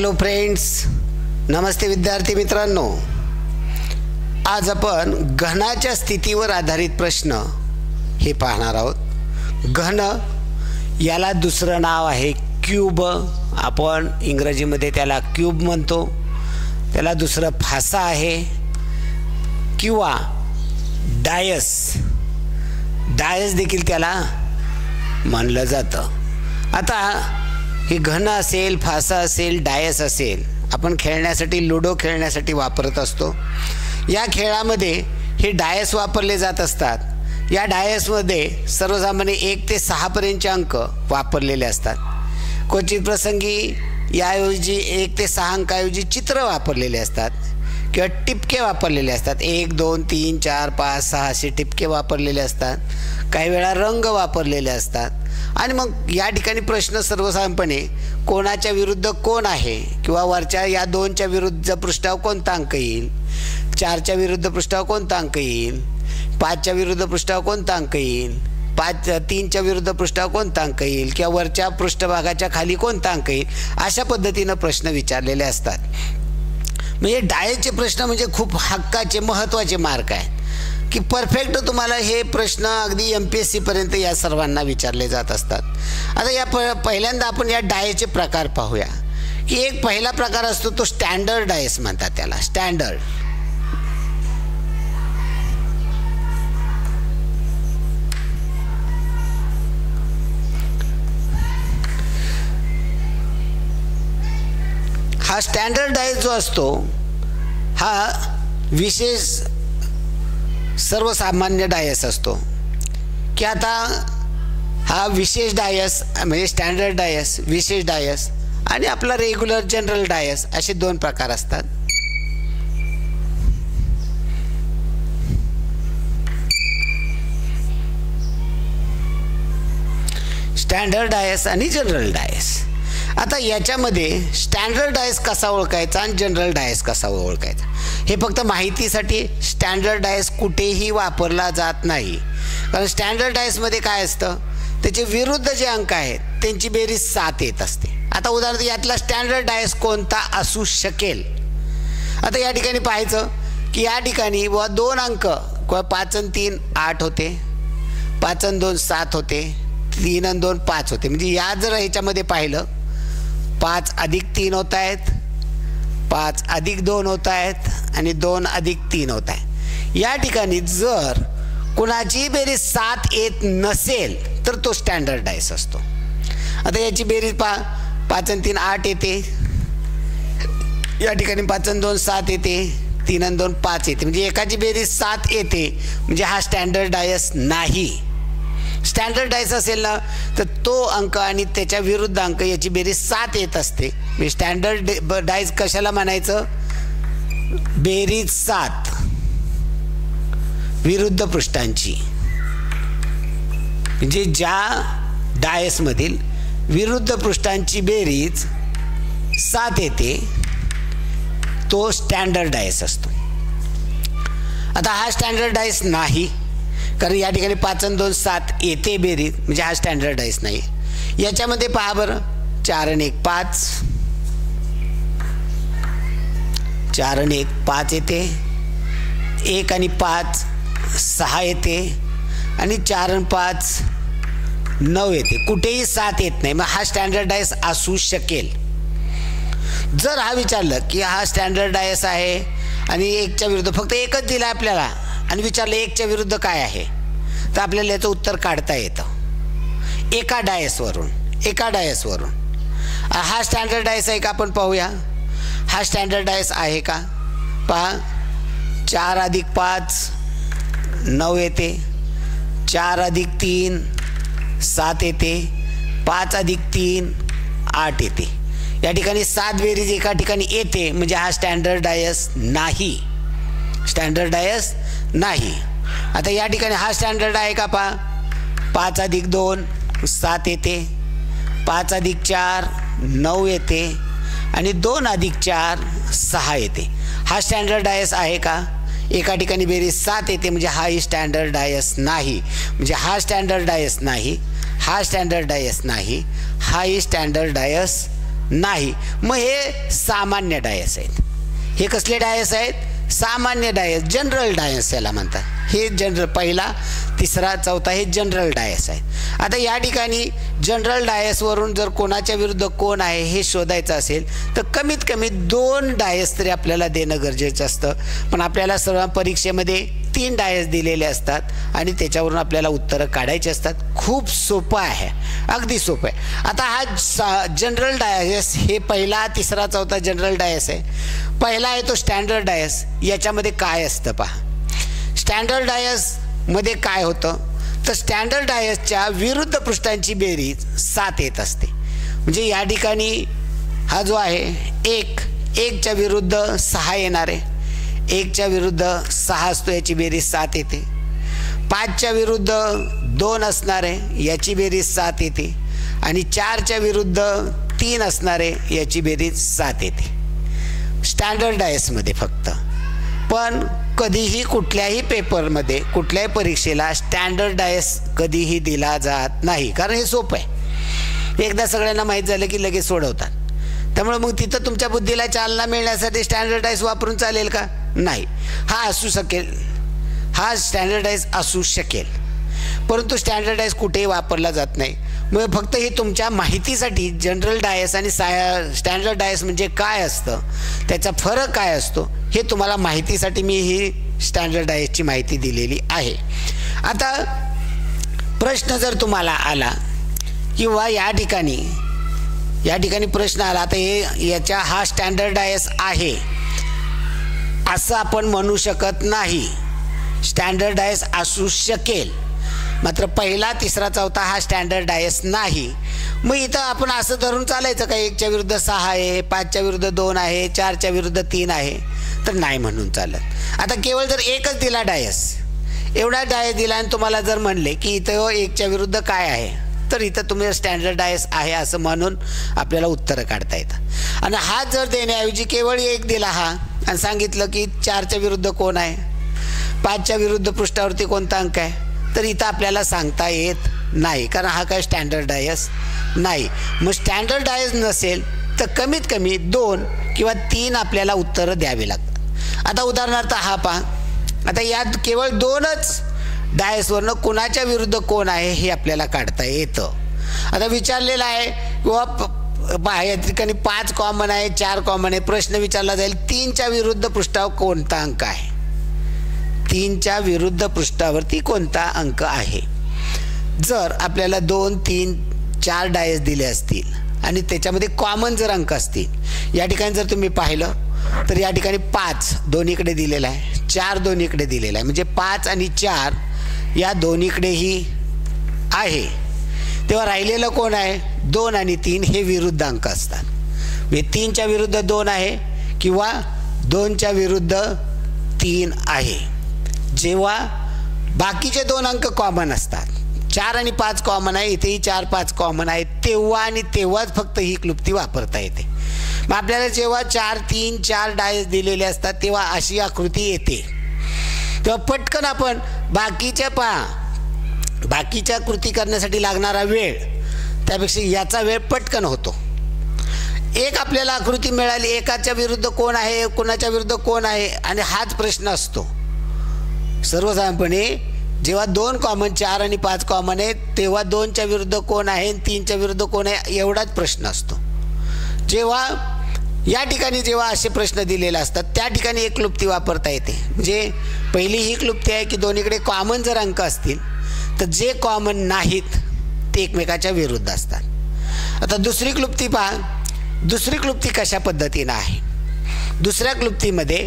Hello friends, नमस्ते विद्यार्थी मित्रांनो. आज आपण घनाच्या स्थितीवर आधारित प्रश्न हे पाहणार आहोत. घन याला दुसरं नाव आहे क्यूब. आपण इंग्रजीमध्ये त्याला क्यूब म्हणतो. त्याला दुसरं फासा आहे किंवा डायस देखील त्याला म्हणलं जातं. आता हे घन असेल, फासा असेल, डायस असेल, आपण खेळण्यासाठी लुडो खेळण्यासाठी वापरत असतो. या खेळामध्ये हे डायस वापरले जात असतात. या डायसमध्ये सर्वसामान्य 1 ते 6 पर्यंतचे अंक वापरलेले असतात. क्वचित प्रसंगी याऐवजी 1 ते 6 अंकाऐवजी चित्र वापरलेले असतात किंवा टिपके वापरलेले असतात. 1 2 3 4 5 6 असे टिपके वापरलेले असतात. काही वेळा रंग वापरलेले असतात. आणि मग या ठिकाणी प्रश्न सर्वसाधारणपणे कोणाच्या विरुद्ध कोण आहे किंवा वरच्या या 2च्या विरुद्ध पृष्ठावर कोणता अंक येईल, 4च्या विरुद्ध पृष्ठावर कोणता अंक येईल, 5च्या विरुद्ध पृष्ठावर कोणता अंक येईल, 3च्या विरुद्ध पृष्ठावर कोणता अंक येईल किंवा वरच्या पृष्ठभागाच्या खाली कोणता अंक येईल, अशा पद्धतीनं प्रश्न विचारलेले असतात. म्हणजे डायसचे प्रश्न म्हणजे खूप हक्काचे महत्त्वाचे मार्क आहेत की परफेक्ट तुम्हाला हे प्रश्न अगदी MPSC पर्यंत या सर्वांना विचारले जात असतात. आता या पहिल्यांदा आपण या डायसचे प्रकार पाहूया. की एक पहिला प्रकार असतो तो स्टँडर्ड डायस म्हणतात त्याला. स्टँडर्ड हा स्टँडर्ड डायस जो असतो हा विशेष सर्वसामान्य डायस असतो. की आता हा विशेष डायस म्हणजे स्टँडर्ड डायस, विशेष डायस आणि आपला रेग्युलर जनरल डायस असे 2 प्रकार असतात. स्टँडर्ड डायस आणि जनरल डायस. आता याच्यामध्ये स्टँडर्ड डायस कसा ओळखायचा आणि जनरल डायस कसा ओळखायचा हे फक्त माहितीसाठी स्टँडर्ड डायस कुठेही वापरला जात नाही. कारण स्टँडर्ड डायसमध्ये काय असतं, त्याचे विरुद्ध जे अंक आहेत त्यांची बेरीज 7 येत असते. आता उदाहरणार्थ यातला स्टँडर्ड डायस कोणता असू शकेल. आता या ठिकाणी पाहायचं की या ठिकाणी 2 अंक 5 आणि 3 8 होते, 5 आणि 2 7 होते, 3 आणि 2 5 होते. म्हणजे या जर ह्याच्यामध्ये पाहिलं 5 अधिक 3 होत आहेत, 5 अधिक 2 होत आहेत आणि 2 अधिक 3 होत आहे. या ठिकाणी जर कुणाची बेरीज 7 येत नसेल तर तो स्टँडर्ड डायस असतो. आता याची बेरीज 5 आणि 3 8 येते, या ठिकाणी 5 आणि 2 7 येते, 3 आणि 2 5 येते. म्हणजे एकाची बेरीज 7 येते म्हणजे हा स्टँडर्ड डायस नाही. स्टँडर्ड डायस असेल ना तर तो अंक आणि त्याच्या विरुद्ध अंक याची बेरीज 7 येत असते. म्हणजे स्टँडर्ड डायस कशाला म्हणायचं, बेरीज 7 विरुद्ध पृष्ठांची. म्हणजे ज्या डायसमधील विरुद्ध पृष्ठांची बेरीज 7 येते तो स्टँडर्ड डायस असतो. आता हा स्टँडर्ड डायस नाही, कारण या ठिकाणी 5 आणि 2 7 येते बेरीज, म्हणजे हा स्टँडर्ड डायस नाही. याच्यामध्ये पहा बरं, 4 आणि 1 5, 4 आणि 1 5 येते, 1 आणि 5 6 येते आणि 4 आणि 5 9 येते. कुठेही 7 येत नाही. मग हा स्टँडर्ड डायस असू शकेल. जर हा विचारलं की हा स्टँडर्ड डायस आहे आणि 1च्या विरुद्ध फक्त 1च दिला आपल्याला आणि विचारलं 1च्या विरुद्ध काय आहे, तर आपल्याला याचं उत्तर काढता येतं एका डायसवरून. हा स्टँडर्ड डायस आहे का आपण पाहूया. हा स्टँडर्ड डायस आहे का पहा. 4 अधिक 5 9 येते, 4 अधिक 3 7 येते, 5 अधिक 3 8 येते. या ठिकाणी 7 बेरीज एका ठिकाणी येते म्हणजे हा स्टँडर्ड डायस नाही. स्टँडर्ड डायस नाही. आता या ठिकाणी हा स्टँडर्ड आहे का पहा. 5 अधिक 2 7 येते, 5 अधिक 4 9 येते आणि 2 अधिक 4 6 येते. हा स्टँडर्ड डायस आहे का. एका ठिकाणी बेरीज 7 येते म्हणजे हाही स्टँडर्ड डायस नाही. म्हणजे हा स्टँडर्ड डायस नाही, हा स्टँडर्ड डायस नाही, हाही स्टँडर्ड डायस नाही. मग हे सामान्य डायस आहेत. हे कसले डायस आहेत? सामान्य डायस, जनरल डायस याला म्हणतात. हे जनरल, पहिला तिसरा चौथा हे जनरल डायस आहे. आता या ठिकाणी जनरल डायसवरून जर कोणाच्या विरुद्ध कोण आहे हे शोधायचं असेल तर कमीत कमी 2 डायस तरी आपल्याला देणं गरजेचं असतं. पण आपल्याला सर्व परीक्षेमध्ये 3 डायस दिलेले असतात आणि त्याच्यावरून आपल्याला उत्तरं काढायची असतात. खूप सोपं आहे, अगदी सोपं आहे. आता हा जनरल डायस हे पहिला तिसरा चौथा जनरल डायस आहे. पहिला आहे तो स्टँडर्ड डायस. याच्यामध्ये काय असतं पहा. स्टँडर्ड डायसमध्ये काय होतं तर स्टँडर्ड डायसच्या विरुद्ध पृष्ठांची बेरीज 7 येत असते. म्हणजे या ठिकाणी हा जो आहे 1च्या विरुद्ध 6 येणार आहे. 1च्या विरुद्ध 6 असतो, याची बेरीज 7 येते. 5च्या विरुद्ध 2 असणार आहे, याची बेरीज 7 येते. आणि 4च्या विरुद्ध 3 असणार आहे, याची बेरीज 7 येते. स्टँडर्ड डायसमध्ये फक्त. पण कधीही कुठल्याही पेपरमध्ये कुठल्याही परीक्षेला स्टँडर्ड डायस कधीही दिला जात नाही, कारण हे सोपं आहे. एकदा सगळ्यांना माहीत झालं की लगेच सोडवतात. त्यामुळे मग तिथं तुमच्या बुद्धीला चालना मिळण्यासाठी स्टँडर्ड डायस वापरून चालेल का? नाही. हा असू शकेल, हा स्टँडर्ड डायस असू शकेल, परंतु स्टँडर्ड डायस कुठेही वापरला जात नाही. मग फक्त हे तुमच्या माहितीसाठी जनरल डायस आणि स्टँडर्ड डायस म्हणजे काय असतं, त्याचा फरक काय असतो हे तुम्हाला माहितीसाठी मी ही स्टँडर्ड डायसची माहिती दिलेली आहे. आता प्रश्न जर तुम्हाला आला किंवा या ठिकाणी प्रश्न आला, आता याच्या हा स्टँडर्ड डायस आहे असं आपण म्हणू शकत नाही. स्टँडर्ड डायस असू शकेल, मात्र पहिला तिसरा चौथा हा स्टँडर्ड डायस नाही. मग इथं आपण असं धरून चालायचं का 1च्या विरुद्ध 6 आहे, 5च्या विरुद्ध 2 आहे, 4च्या विरुद्ध 3 आहे, तर नाही म्हणून चालत. आता केवळ जर एकच दिला डायस, एवढा डायस दिला आणि तुम्हाला जर म्हणले की इथं 1च्या विरुद्ध काय आहे, तर इथं तुम्ही स्टँडर्ड डायस आहे असं म्हणून आपल्याला उत्तरं काढता येतं. आणि हा जर देण्याऐवजी केवळ 1 दिला हा आणि सांगितलं की 4च्या विरुद्ध कोण आहे, 5च्या विरुद्ध पृष्ठावरती कोणता अंक आहे, तर इथं आपल्याला सांगता येत नाही, कारण हा काय स्टँडर्ड डायस नाही. मग स्टँडर्ड डायस नसेल तर कमीत कमी 2 किंवा 3 आपल्याला उत्तरं द्यावी लागतात. आता उदाहरणार्थ हा पहा. आता यात केवळ 2च डायसवरनं कोणाच्या विरुद्ध कोण आहे हे आपल्याला काढता येतं. आता विचारलेलं आहे किंवा या ठिकाणी 5 कॉमन आहे, 4 कॉमन आहे. प्रश्न विचारला जाईल 3च्या विरुद्ध पृष्ठावर कोणता अंक आहे, 3च्या विरुद्ध पृष्ठावरती कोणता अंक आहे. जर आपल्याला 2, 3, 4 डायस दिले असतील आणि त्याच्यामध्ये कॉमन जर अंक असतील, या ठिकाणी जर तुम्ही पाहिलं तर या ठिकाणी 5 दोन्हीकडे दिलेला आहे, 4 दोन्हीकडे दिलेला आहे, म्हणजे 5 आणि 4 या दोन्हीकडेही आहे. तेव्हा राहिलेलं कोण आहे, 2 आणि 3 हे विरुद्ध अंक असतात. म्हणजे 3च्या विरुद्ध 2 आहे किंवा 2च्या विरुद्ध 3 आहे. जेव्हा बाकीचे 2 अंक कॉमन असतात, 4 आणि 5 कॉमन आहे, इथेही 4, 5 कॉमन आहे, तेव्हा आणि तेव्हाच फक्त ही क्लुप्ती वापरता येते. मग आपल्याला जेव्हा 4, 3, 4 डायस दिलेले असतात तेव्हा अशी आकृती येते. तेव्हा पटकन आपण बाकीच्या कृती करण्यासाठी लागणारा वेळ त्यापेक्षा याचा वेळ पटकन होतो. एक आपल्याला आकृती मिळाली, एकाच्या विरुद्ध कोण आहे, कोणाच्या विरुद्ध कोण आहे, आणि हाच प्रश्न असतो सर्वसाधारणपणे. जेव्हा 2 कॉमन, 4 आणि 5 कॉमन आहे तेव्हा 2च्या विरुद्ध कोण आहे, 3च्या विरुद्ध कोण आहे, एवढाच प्रश्न असतो. जेव्हा या ठिकाणी जेव्हा असे प्रश्न दिलेले असतात त्या ठिकाणी एक क्लुप्ती वापरता येते. म्हणजे पहिली ही क्लुप्ती आहे की दोन्हीकडे कॉमन जर अंक असतील तर जे कॉमन नाहीत ते एकमेकाच्या विरुद्ध असतात. आता दुसरी क्लुप्ती पहा. दुसरी क्लुप्ती कशा पद्धतीनं आहे. दुसऱ्या क्लुप्तीमध्ये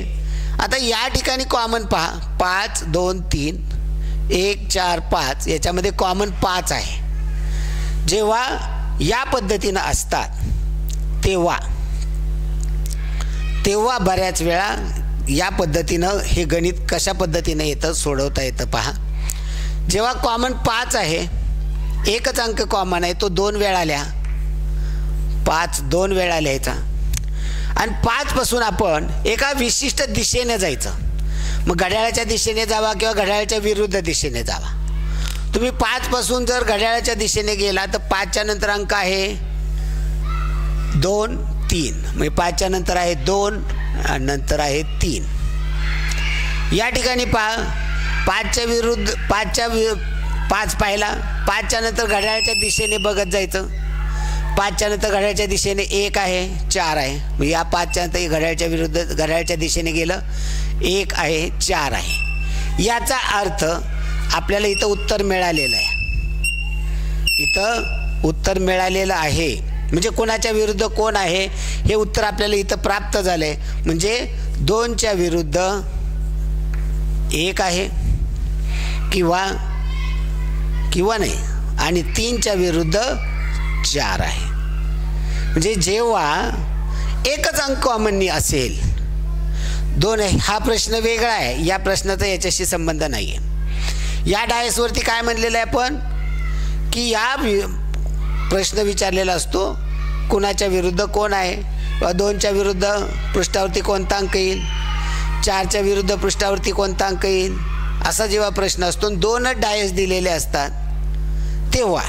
आता या ठिकाणी कॉमन पहा, 5, 2, 3, 1, 4, 5 याच्यामध्ये कॉमन 5 आहे. जेव्हा या पद्धतीनं असतात तेव्हा बऱ्याच वेळा या पद्धतीनं हे गणित कशा पद्धतीनं येतं सोडवता येतं पहा. जेव्हा कॉमन 5 आहे, एकच अंक कॉमन आहे, तो 2 वेळा लिहा, 5 2 वेळा लिहायचा. आणि 5 पासून आपण एका विशिष्ट दिशेने जायचं. मग घड्याळाच्या दिशेने जावा किंवा घड्याळाच्या विरुद्ध दिशेने जावा. तुम्ही 5 पासून जर घड्याळाच्या दिशेने गेला तर 5च्या नंतर अंक आहे 2 3, म्हणजे 5च्या नंतर आहे 2 आणि नंतर आहे 3. या ठिकाणी पहा 5च्या विरुद्ध 5 पाहिला, 5च्या नंतर घड्याळाच्या दिशेने बघत जायचं. 5च्या नंतर घड्याळाच्या दिशेने 1 आहे, 4 आहे. मग या 5च्या नंतर घड्याळाच्या विरुद्ध घड्याळाच्या दिशेने गेलं, 1 आहे, 4 आहे. याचा अर्थ आपल्याला इथं उत्तर मिळालेलं आहे. इथं उत्तर मिळालेलं आहे म्हणजे कोणाच्या विरुद्ध कोण आहे हे उत्तर आपल्याला इथं प्राप्त झालं आहे. म्हणजे 2च्या विरुद्ध 1 आहे किंवा नाही, आणि 3च्या विरुद्ध 4 आहे. म्हणजे जेव्हा एकच अंक कॉमन असेल, 2 आहे. हा प्रश्न वेगळा आहे, या प्रश्नाचा याच्याशी संबंध नाही आहे. या डायसवरती काय म्हणलेलं आहे आपण की या प्रश्न विचारलेला असतो कुणाच्या विरुद्ध कोण आहे, 2च्या विरुद्ध पृष्ठावरती कोणता अंक येईल, 4च्या विरुद्ध पृष्ठावरती कोणता अंक येईल, असा जेव्हा प्रश्न असतो. 2च डायस दिलेले असतात तेव्हा.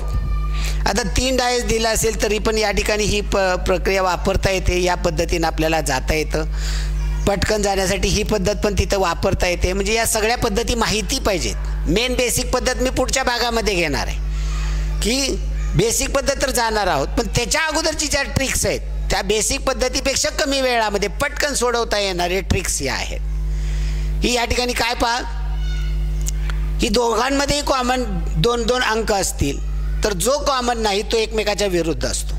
आता 3 डायस दिला असेल तरी पण या ठिकाणी ही प्रक्रिया वापरता येते. या पद्धतीनं आपल्याला जाता येतं. पटकन जाण्यासाठी ही पद्धत पण तिथं वापरता येते. म्हणजे या सगळ्या पद्धती माहिती पाहिजेत. मेन बेसिक पद्धत मी पुढच्या भागामध्ये घेणार आहे की बेसिक पद्धत तर जाणार आहोत, पण त्याच्या अगोदरची ज्या ट्रिक्स आहेत त्या बेसिक पद्धतीपेक्षा कमी वेळामध्ये पटकन सोडवता येणारे ट्रिक्स या आहेत. ही या ठिकाणी काय पहा की दोघांमध्येही कॉमन 2 अंक असतील तर जो कॉमन नाही तो एकमेकाच्या विरुद्ध असतो.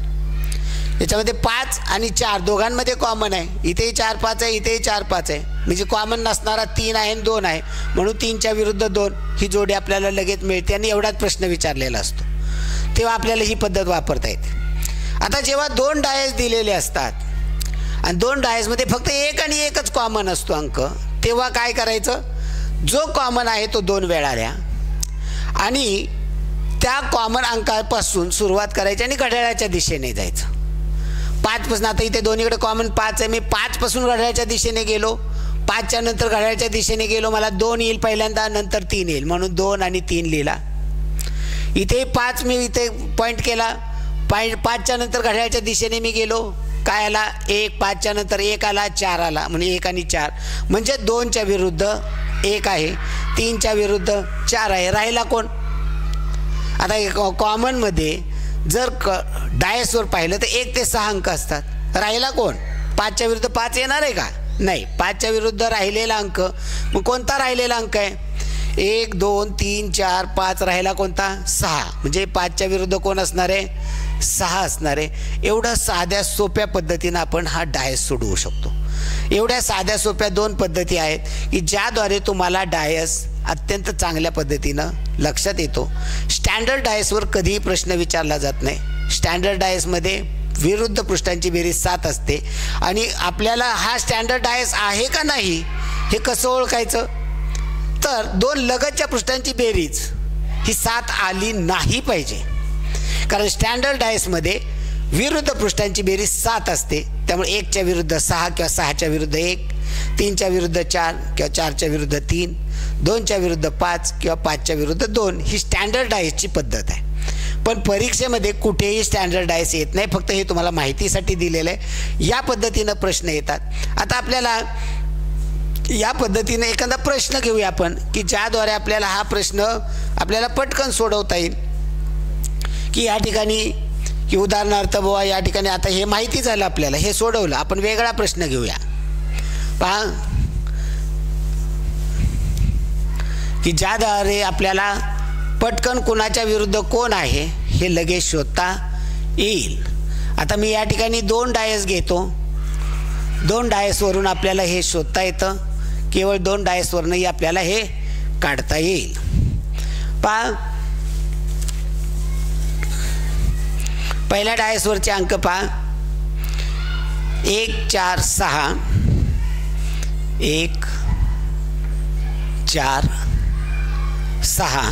याच्यामध्ये 5 आणि 4 दोघांमध्ये कॉमन आहे. इथेही 4 5 आहे, इथेही 4 5 आहे. म्हणजे कॉमन नसणारा 3 आहे आणि 2 आहे, म्हणून 3च्या विरुद्ध 2 ही जोडी आपल्याला लगेच मिळते आणि एवढाच प्रश्न विचारलेला असतो. तेव्हा आपल्याला ही पद्धत वापरता येते. आता जेव्हा 2 डायस दिलेले असतात आणि 2 डायसमध्ये फक्त 1 आणि 1च कॉमन असतो अंक, तेव्हा काय करायचं, जो कॉमन आहे तो 2 वेळा लिहा आणि त्या कॉमन अंकापासून सुरुवात करायची आणि घड्याळाच्या दिशेने जायचं. 5 पासून, आता इथे दोन्हीकडे कॉमन 5 आहे, मी 5 पासून घड्याळाच्या दिशेने गेलो, 5च्या नंतर घड्याळाच्या दिशेने गेलो, मला 2 येईल पहिल्यांदा, नंतर 3 येईल, म्हणून 2 आणि 3 लिहिला. इथे 5 मी इथे पॉईंट केला, 5च्या नंतर घड्याळाच्या दिशेने मी गेलो, काय आला 1, 5च्या नंतर 1 आला, 4 आला, म्हणजे 1 आणि 4 म्हणजे 2च्या विरुद्ध 1 आहे, 3च्या विरुद्ध 4 आहे. राहिला कोण? आता कॉमनमध्ये जर डायसवर पाहिलं तर 1 ते 6 अंक असतात. राहिला कोण? 5च्या विरुद्ध 5 येणार आहे का? नाही. 5च्या विरुद्ध राहिलेला अंक, मग कोणता राहिलेला अंक आहे? 1 2 3 4 5 राहिला कोणता? 6. म्हणजे 5च्या विरुद्ध कोण असणार आहे? 6 असणार आहे. एवढं साध्या सोप्या पद्धतीनं आपण हा डायस सोडवू शकतो. एवढ्या साध्या सोप्या 2 पद्धती आहेत की ज्याद्वारे तुम्हाला डायस अत्यंत चांगल्या पद्धतीनं लक्षात येतो. स्टँडर्ड डायसवर कधीही प्रश्न विचारला जात नाही. स्टँडर्ड डायसमध्ये विरुद्ध पृष्ठांची बेरीज 7 असते आणि आपल्याला हा स्टँडर्ड डायस आहे का नाही हे कसं ओळखायचं, तर 2 लगतच्या पृष्ठांची बेरीज ही 7 आली नाही पाहिजे. कारण स्टँडर्ड डायसमध्ये विरुद्ध पृष्ठांची बेरीज 7 असते. त्यामुळे 1च्या विरुद्ध 6 किंवा 6च्या विरुद्ध 1, 3च्या विरुद्ध 4 किंवा 4च्या विरुद्ध 3, 2च्या विरुद्ध 5 किंवा 5च्या विरुद्ध 2 ही स्टँडर्ड डायसची पद्धत आहे. पण परीक्षेमध्ये कुठेही स्टँडर्ड डायस येत नाही, फक्त हे तुम्हाला माहितीसाठी दिलेलं आहे. या पद्धतीनं प्रश्न येतात. आता आपल्याला या पद्धतीने एखादा प्रश्न घेऊया आपण की ज्याद्वारे आपल्याला हा प्रश्न आपल्याला पटकन सोडवता येईल. की या ठिकाणी की उदाहरणार्थ बुवा या ठिकाणी आता हे माहिती झालं आपल्याला, हे सोडवलं, आपण वेगळा प्रश्न घेऊया. पहा की ज्याद्वारे आपल्याला पटकन कुणाच्या विरुद्ध कोण आहे हे लगेच शोधता येईल. आता मी या ठिकाणी 2 डायस घेतो. 2 डायसवरून आपल्याला हे शोधता येतं. केवळ 2 डायसवरूनही आपल्याला हे काढता येईल. पहा पहिल्या डायसवरचे अंक पहा 1 4 6, 1 4 6,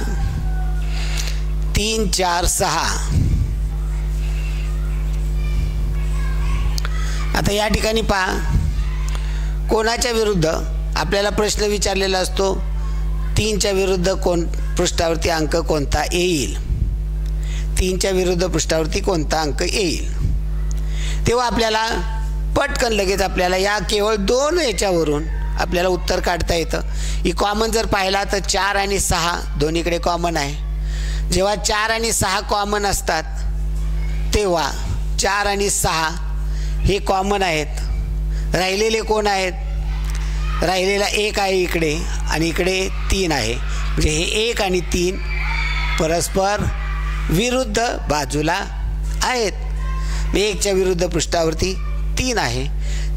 3 4 6. आता या ठिकाणी पहा कोणाच्या विरुद्ध आपल्याला प्रश्न विचारलेला असतो. 3च्या विरुद्ध कोण पृष्ठावरती अंक कोणता येईल, 3च्या विरुद्ध पृष्ठावरती कोणता अंक येईल. तेव्हा आपल्याला पटकन लगेच आपल्याला या केवळ 2 याच्यावरून आपल्याला उत्तर काढता येतं. ही कॉमन जर पाहिला तर 4 आणि 6 दोन्हीकडे कॉमन आहे. जेव्हा 4 आणि 6 कॉमन असतात तेव्हा 4 आणि 6 हे कॉमन आहेत. राहिलेले कोण आहेत? राहिलेला 1 आहे इकडे आणि इकडे 3 आहे. म्हणजे हे 1 आणि 3 परस्पर विरुद्ध बाजूला आहेत. 1च्या विरुद्ध पृष्ठावरती 3 आहे,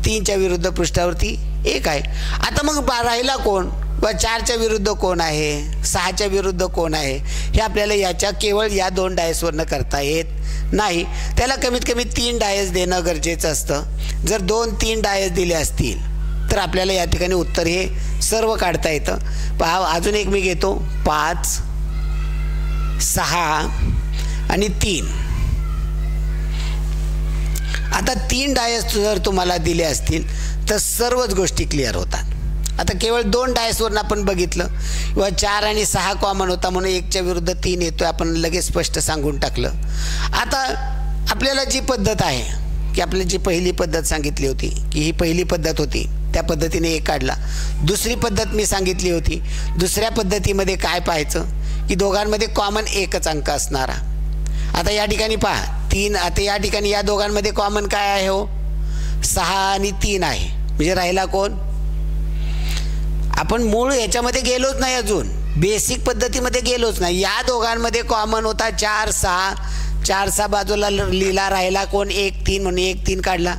3च्या विरुद्ध पृष्ठावरती 1 आहे. आता मग राहिला कोण? व 4च्या विरुद्ध कोण आहे, 6च्या विरुद्ध कोण आहे, हे आपल्याला याच्या केवळ या 2 डायसवरनं करता येत नाही. त्याला कमीत कमी 3 डायस देणं गरजेचं असतं. जर 2-3 डायस दिले असतील तर आपल्याला या ठिकाणी उत्तर हे सर्व काढता येतं. पहा, अजून एक मी घेतो. 5, 6 आणि 3. आता 3 डायस जर तुम्हाला दिले असतील तर सर्वच गोष्टी क्लिअर होतात. आता केवळ 2 डायसवरून आपण बघितलं किंवा 4 आणि 6 कॉमन होता म्हणून 1च्या विरुद्ध 3 येतोय, आपण लगेच स्पष्ट सांगून टाकलं. आता आपल्याला जी पद्धत आहे की आपल्याला जी पहिली पद्धत सांगितली होती की ही पहिली पद्धत होती, त्या पद्धतीने 1 काढला. दुसरी पद्धत मी सांगितली होती. दुसऱ्या पद्धतीमध्ये काय पाहायचं की दोघांमध्ये कॉमन 1च अंक असणारा. आता या ठिकाणी पहा 3. आता या ठिकाणी या दोघांमध्ये कॉमन काय आहे? हो, 6 आणि 3 आहे. म्हणजे राहिला कोण? आपण मूळ याच्यामध्ये गेलोच नाही, अजून बेसिक पद्धतीमध्ये गेलोच नाही. या दोघांमध्ये कॉमन होता 4, 6. 4, 6 बाजूला लिहिला. राहिला कोण? 1, 3 म्हणून 1, 3 काढला.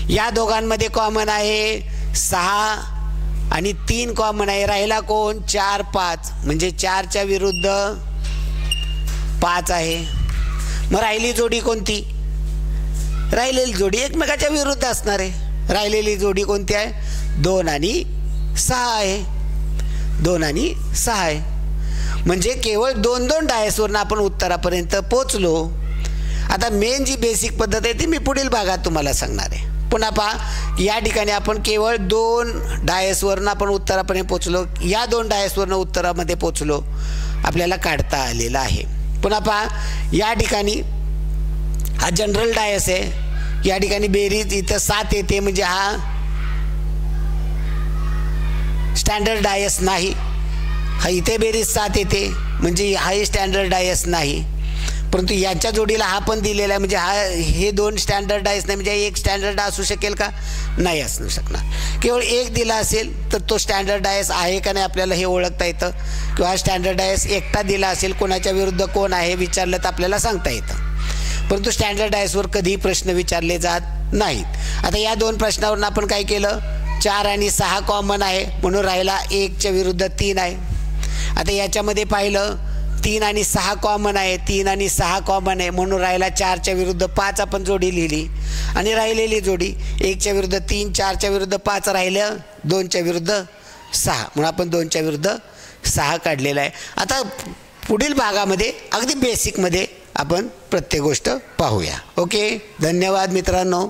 या दोघांमध्ये कॉमन आहे 6 आणि 3 कॉमन आहे. राहिला कोण? 4, 5. म्हणजे 4च्या विरुद्ध 5 आहे. मग राहिली जोडी कोणती? राहिलेली जोडी एकमेकाच्या विरुद्ध असणार आहे. राहिलेली जोडी कोणती आहे? 2 आणि 6 आहे. 2 आणि 6 आहे. म्हणजे केवळ 2-2 डायसवरून आपण उत्तरापर्यंत पोचलो. आता मेन जी बेसिक पद्धत आहे ती मी पुढील भागात तुम्हाला सांगणार आहे. पुन्हा पहा, या ठिकाणी आपण केवळ 2 डायसवरून आपण उत्तरापर्यंत पोचलो. या 2 डायसवरून उत्तरामध्ये पोचलो, आपल्याला काढता आलेला आहे. पुन्हा पहा, या ठिकाणी हा जनरल डायस आहे. या ठिकाणी बेरीज इथं 7 येते म्हणजे हा स्टँडर्ड डायस नाही. हा इथे बेरीज 7 येते म्हणजे हाही स्टँडर्ड डायस नाही. परंतु याच्या जोडीला हा पण दिलेला आहे म्हणजे हे 2 स्टँडर्ड डायस नाही. म्हणजे 1 स्टँडर्ड असू शकेल का? नाही असू शकणार. केवळ 1 दिला असेल तर तो स्टँडर्ड डायस आहे का नाही आपल्याला हे ओळखता येतं. किंवा स्टँडर्ड डायस एकटा दिला असेल, कोणाच्या विरुद्ध कोण आहे विचारलं तर आपल्याला सांगता येतं. परंतु स्टँडर्ड डायसवर कधीही प्रश्न विचारले जात नाहीत. आता या 2 प्रश्नावरून आपण काय केलं? 4 आणि 6 कॉमन आहे म्हणून राहिला 1च्या विरुद्ध 3 आहे. आता याच्यामध्ये पाहिलं 3 आणि 6 कॉमन आहे. 3 आणि 6 कॉमन आहे म्हणून राहिला 4च्या विरुद्ध 5 आपण जोडी लिहिली. आणि राहिलेली जोडी 1च्या विरुद्ध 3, 4च्या विरुद्ध 5 राहिलं, 2च्या विरुद्ध 6 म्हणून आपण 2च्या विरुद्ध 6 काढलेला आहे. आता पुढील भागामध्ये अगदी बेसिकमध्ये आपण प्रत्येक गोष्ट पाहूया. ओके, धन्यवाद मित्रांनो.